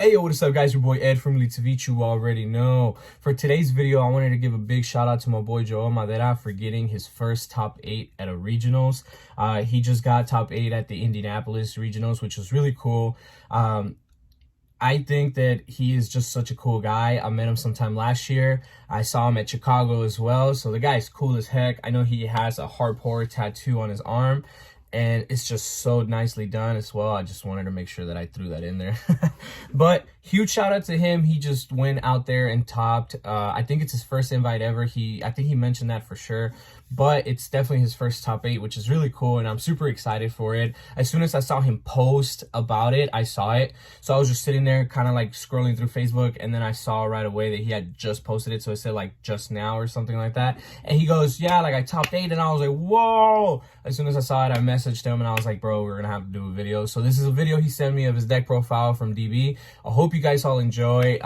Hey, yo, what is up, guys? Your boy Ed from Savij, you already know. For today's video, I wanted to give a big shout out to my boy YuGiOh Madera for getting his first top 8 at a regionals. He just got top 8 at the Indianapolis regionals, which was really cool. I think that he is just such a cool guy. I met him sometime last year. I saw him at Chicago as well. So the guy's cool as heck. I know he has a hardcore tattoo on his arm, and it's just so nicely done as well. I just wanted to make sure that I threw that in there. But huge shout out to him. He just went out there and topped. I think it's his first invite ever. I think he mentioned that for sure. But it's definitely his first top 8, which is really cool, and I'm super excited for it. As soon as I saw him post about it, I saw it. So I was just sitting there kind of like scrolling through Facebook, and then I saw right away that he had just posted it. So it said like just now or something like that. And he goes, yeah, like I topped 8, and I was like, whoa. As soon as I saw it, I messaged him and I was like, bro, we're gonna have to do a video. So this is a video he sent me of his deck profile from DB. I hope you guys all enjoy.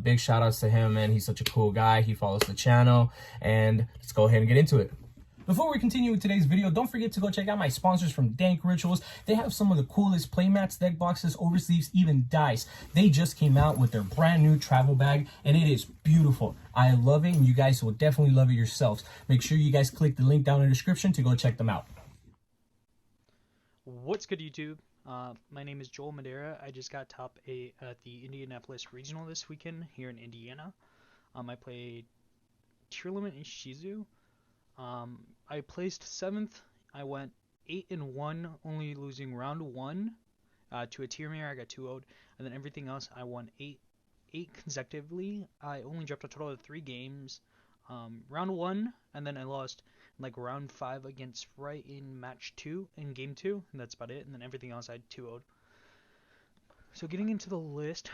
Big shout outs to him, man. He's such a cool guy. He follows the channel, and let's go ahead and get into it. Before we continue with today's video, don't forget to go check out my sponsors from Dank Rituals. They have some of the coolest playmats, deck boxes, oversleeves, even dice. They just came out with their brand new travel bag, and it is beautiful. I love it, and you guys will definitely love it yourselves. Make sure you guys click the link down in the description to go check them out. What's good, YouTube? My name is Joel Madera. I just got top 8 at the Indianapolis Regional this weekend here in Indiana. I played Tearlament and Ishizu. I placed 7th. I went 8-1, only losing round 1 to a tier mirror. I got 2-0'd, and then everything else I won 8 consecutively. I only dropped a total of 3 games. Round 1, and then I lost like round 5 against Right in match 2 in game 2, and that's about it. And then everything else I 2-0'd. So getting into the list,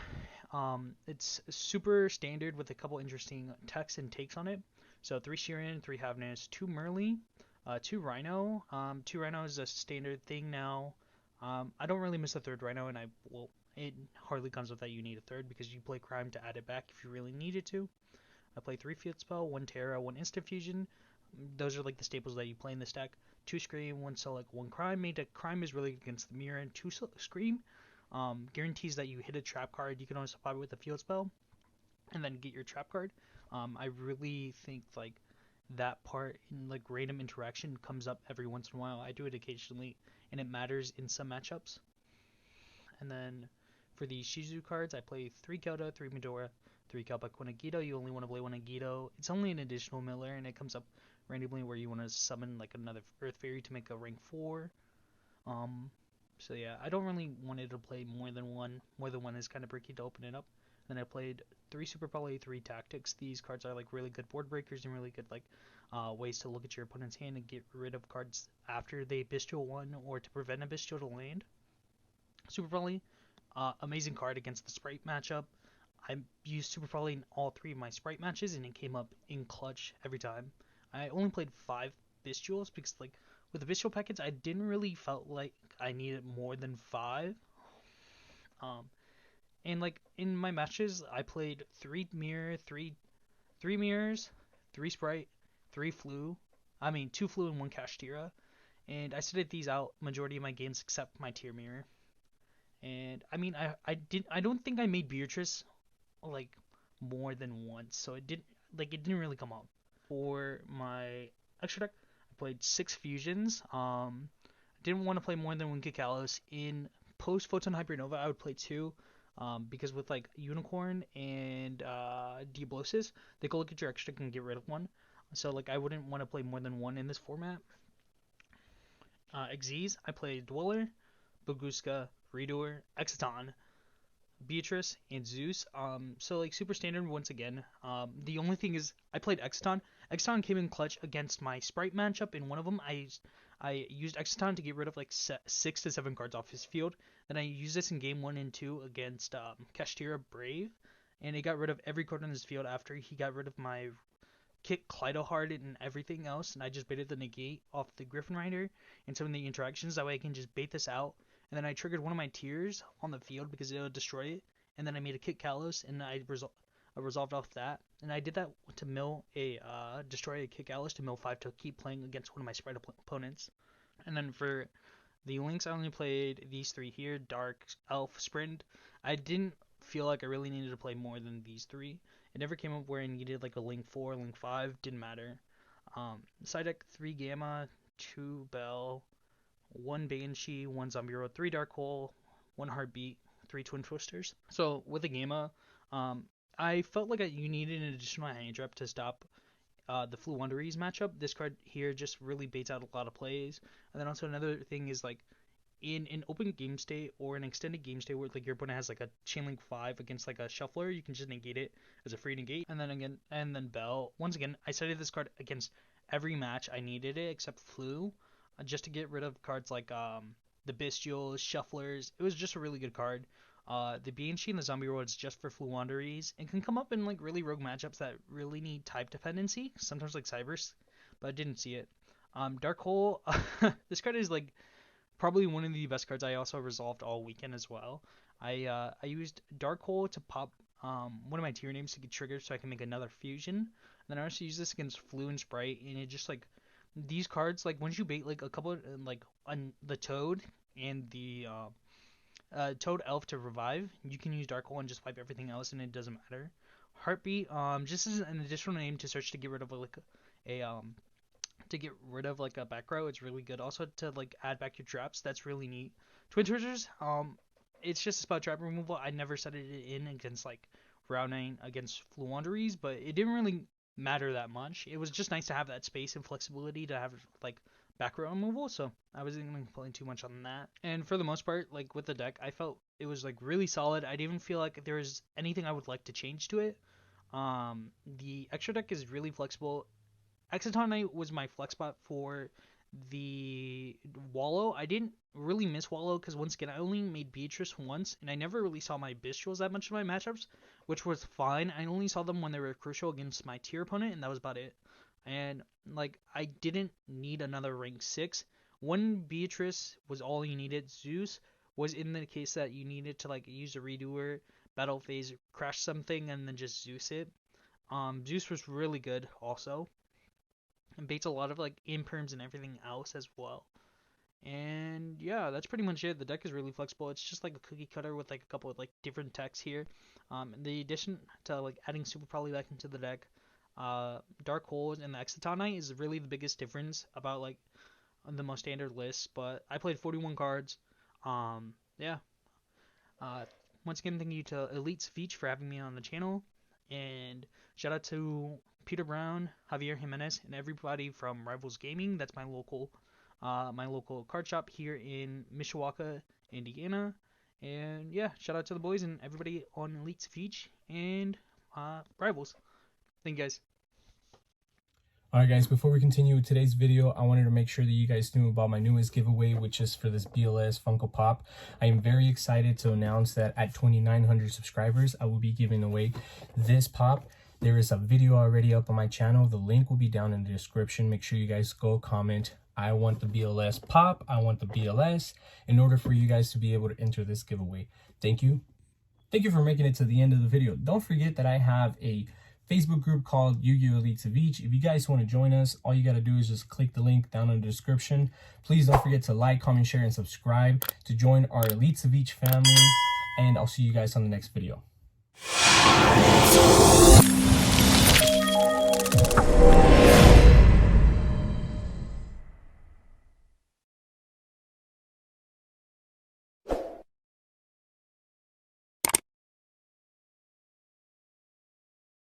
it's super standard with a couple interesting texts and takes on it. So 3 Sheeran, 3 Havness, 2 Merly, 2 Rhino. 2 Rhino is a standard thing now. I don't really miss a 3rd Rhino, and it hardly comes with that you need a 3rd because you play Crime to add it back if you really needed to. I play 3 Field Spell, 1 Terra, 1 Instant Fusion. Those are like the staples that you play in this deck. 2 Scream, 1 Select, 1 Crime. Made that Crime is really against the mirror, and 2 Scream guarantees that you hit a trap card. You can always apply it with a Field Spell, and then get your trap card. I really think like that part in like random interaction comes up every once in a while. I do it occasionally, and it matters in some matchups. And then for the Ishizu cards, I play 3 Kelda, 3 Medora, 3 Kalpak, 1 Agito. You only want to play 1 Agito. It's only an additional miller, and it comes up randomly where you want to summon like another Earth Fairy to make a rank 4. So yeah, I don't really want it to play more than one. More than one is kind of bricky to open it up. Then I played 3 Super Poly, 3 Tactics. These cards are like really good board breakers and really good like ways to look at your opponent's hand and get rid of cards after they bestial one or to prevent a bestial to land. Super Poly, amazing card against the Sprite matchup. I used Super Poly in all 3 of my Sprite matches, and it came up in clutch every time. I only played 5 bestials because like with the bestial packets, I didn't really felt like I needed more than 5. And like in my matches, I played 3 mirror, 3 mirrors, 3 sprite, 3 flu. 2 flu and 1 Kashtira. And I studied these out majority of my games except my tier mirror. And I don't think I made Beatrice like more than once, so it didn't really come up. For my extra deck, I played 6 fusions. Didn't want to play more than 1 Kikalos. In post Photon Hypernova, I would play 2. Because with like Unicorn and Diablosis, they go look at your extra and get rid of 1. So like I wouldn't want to play more than 1 in this format. Xyz, I played Dweller, Boguska, Redoer, Exciton, Beatrice, and Zeus. So like super standard once again. The only thing is I played Exciton. Exciton came in clutch against my Sprite matchup. In one of them, I used Exciton to get rid of like 6 to 7 cards off his field. Then I used this in game 1 and 2 against Kashtira Brave, and it got rid of every card on his field after he got rid of my Kick Kleidohard and everything else, and I just baited the negate off the Griffin Rider and some of the interactions. That way I can just bait this out, and then I triggered one of my tiers on the field because it would destroy it, and then I made a Kick Kalos, and I resolved off that, and I did that to mill a destroy a Kick Kalos to mill 5 to keep playing against one of my Sprite opponents. And then for the links, I only played these 3 here: Dark, Elf, Sprint. I didn't feel like I really needed to play more than these three. It never came up where I needed like a Link 4, Link 5, didn't matter. Side deck 3 Gamma, 2 Bell, 1 Banshee, 1 Zombie Road, 3 Dark Hole, 1 Heartbeat, 3 Twin Twisters. So with the Gamma, I felt like you needed an additional hand drop to stop the Flu Wonderies matchup. This card here just really baits out a lot of plays. And then also another thing is like in an open game state or an extended game state where like your opponent has like a Chain Link 5 against like a Shuffler, you can just negate it as a free negate. And then Bell. Once again, I cited this card against every match I needed it except Flu, just to get rid of cards like the Bestials, Shufflers. It was just a really good card. The Banshee and the Zombie Road is just for Flu Wanderies and can come up in like really rogue matchups that really need type dependency, sometimes like Cybers, but I didn't see it. Dark Hole, this card is like probably one of the best cards I also resolved all weekend as well. I used Dark Hole to pop one of my tier names to get triggered so I can make another fusion. And then I also use this against Flu and Sprite, and it just like these cards, like once you bait like a couple like on the Toad and the Toad Elf to revive, you can use Dark Hole and just wipe everything else and it doesn't matter. Heartbeat, just as an additional name to search to get rid of like a back row. It's really good. Also to like add back your traps, that's really neat. Twin Twisters, it's just about trap removal. I never set it in against like round 9 against Flu Wanderies, but it didn't really matter that much. It was just nice to have that space and flexibility to have like back row removal, so I wasn't going to complain too much on that. And for the most part, like with the deck, I felt it was like really solid. I didn't feel like there was anything I would like to change to it. The extra deck is really flexible. Exciton Knight was my flex spot for the Wallow. I didn't really miss Wallow because once again I only made Beatrice once and I never really saw my Bestials that much in my matchups, which was fine. I only saw them when they were crucial against my tier opponent, and that was about it. And like I didn't need another rank 6. One Beatrice was all you needed. Zeus was in the case that you needed to like use a redoer, battle phase, crash something, and then just Zeus it. Zeus was really good also. And baits a lot of like imperms and everything else as well. And yeah, that's pretty much it. The deck is really flexible. It's just like a cookie cutter with like a couple of like different techs here. The addition to like adding Super Probably back into the deck, Dark Holes and the Exciton Knight is really the biggest difference about like the most standard list. But I played 41 cards. Yeah. Once again, thank you to Elite Savij for having me on the channel, and shout out to Peter Brown, Javier Jimenez, and everybody from Rivals Gaming. That's my local card shop here in Mishawaka, Indiana. And yeah, shout out to the boys and everybody on Elite Savij and Rivals. Thank you guys. Alright guys, before we continue with today's video, I wanted to make sure that you guys knew about my newest giveaway, which is for this BLS Funko Pop. I am very excited to announce that at 2,900 subscribers, I will be giving away this pop. There is a video already up on my channel. The link will be down in the description. Make sure you guys go comment, I want the BLS pop, I want the BLS, in order for you guys to be able to enter this giveaway. Thank you. Thank you for making it to the end of the video. Don't forget that I have a Facebook group called YuGiOh Elite Savij. If you guys want to join us, all you got to do is just click the link down in the description. Please don't forget to like, comment, share, and subscribe to join our Elite Savij family. And I'll see you guys on the next video.